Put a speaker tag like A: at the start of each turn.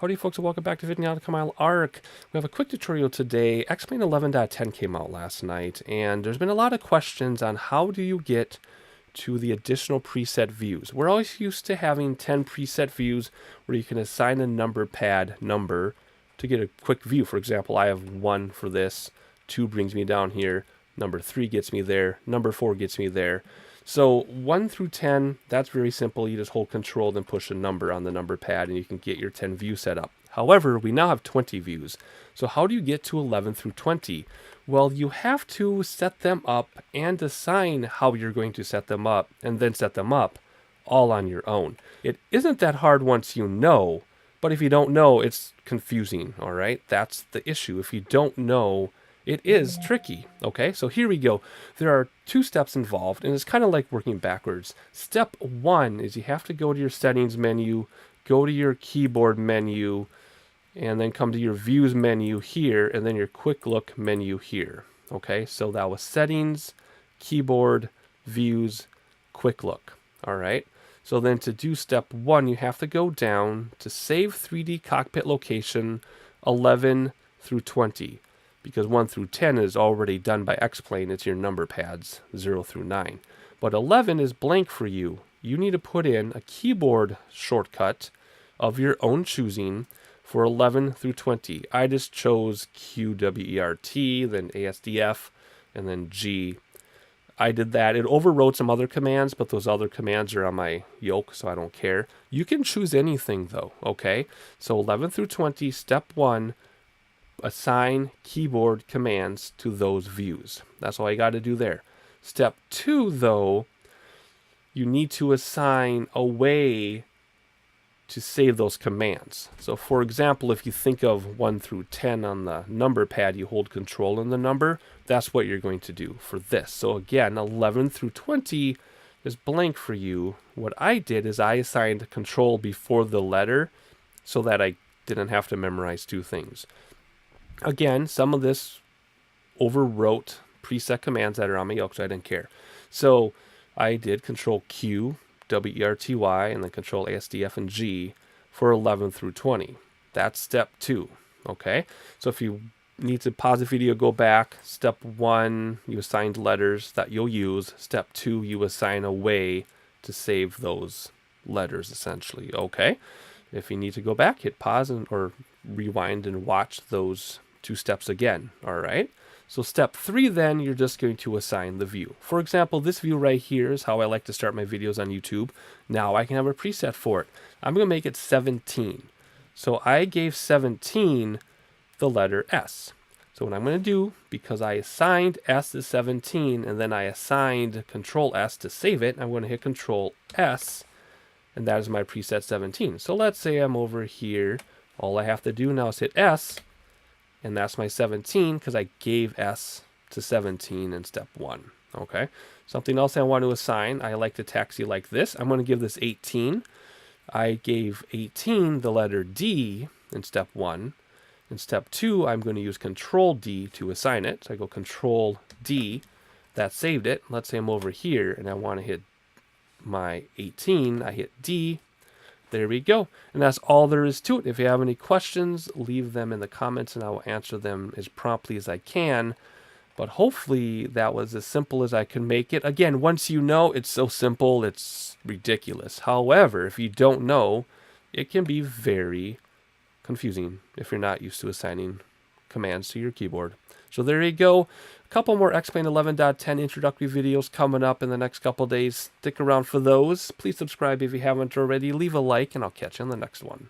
A: Howdy folks, and welcome back to Video Arc. We have a quick tutorial today. X-Plane 11.10 came out last night, and there's been a lot of questions on how do you get to the additional preset views. We're always used to having 10 preset views where you can assign a number pad number to get a quick view. For example, I have 1 for this, 2 brings me down here, number 3 gets me there, number 4 gets me there. So 1 through 10, that's very simple. You just hold control and push a number on the number pad and you can get your 10 view set up. However, we now have 20 views. So how do you get to 11 through 20? Well, you have to set them up and assign how you're going to set them up and then set them up all on your own. It isn't that hard once you know, but if you don't know, it's confusing, all right? That's the issue. If you don't know, it is tricky, okay? So here we go. There are 2 steps involved, and it's kind of like working backwards. Step 1 is you have to go to your settings menu, go to your keyboard menu, and then come to your views menu here, and then your quick look menu here, okay? So that was settings, keyboard, views, quick look, all right? So then to do step 1, you have to go down to save 3D cockpit location 11 through 20. Because 1 through 10 is already done by X-Plane. It's your number pads, 0 through 9. But 11 is blank for you. You need to put in a keyboard shortcut of your own choosing for 11 through 20. I just chose QWERT, then ASDF, and then G. I did that. It overrode some other commands, but those other commands are on my yoke, so I don't care. You can choose anything, though, okay? So 11 through 20, step 1, assign keyboard commands to those views. That's all you got to do there. Step 2, though, you need to assign a way to save those commands. So for example, if you think of 1 through 10 on the number pad, you hold control in the number. That's what you're going to do for this. So again, 11 through 20 is blank for you. What I did is I assigned control before the letter so that I didn't have to memorize 2 things. Again, some of this overwrote preset commands that are on my yoke, so I didn't care. So I did control Q, WERTY, and then control ASDF and G for 11 through 20. That's step 2, okay? So if you need to pause the video, go back. Step 1, you assigned letters that you'll use. Step 2, you assign a way to save those letters, essentially, okay? If you need to go back, hit pause or rewind and watch those 2 steps again, all right? So step 3 then, you're just going to assign the view. For example, this view right here is how I like to start my videos on YouTube. Now I can have a preset for it. I'm going to make it 17. So I gave 17 the letter S. So what I'm going to do, because I assigned S as 17 and then I assigned Control S to save it, I'm going to hit Control S, and that is my preset 17. So let's say I'm over here. All I have to do now is hit S, and that's my 17 because I gave S to 17 in step 1. Okay. Something else I want to assign, I like to taxi like this. I'm going to give this 18. I gave 18 the letter D in step 1. In step 2, I'm going to use Control D to assign it. So I go Control D. That saved it. Let's say I'm over here and I want to hit my 18. I hit D. There we go. And that's all there is to it. If you have any questions, leave them in the comments and I will answer them as promptly as I can. But hopefully that was as simple as I can make it. Again, once you know, it's so simple, it's ridiculous. However, if you don't know, it can be very confusing if you're not used to assigning commands to your keyboard. So there you go. A couple more X-Plane 11.10 introductory videos coming up in the next couple days. Stick around for those. Please subscribe if you haven't already. Leave a like, and I'll catch you on the next one.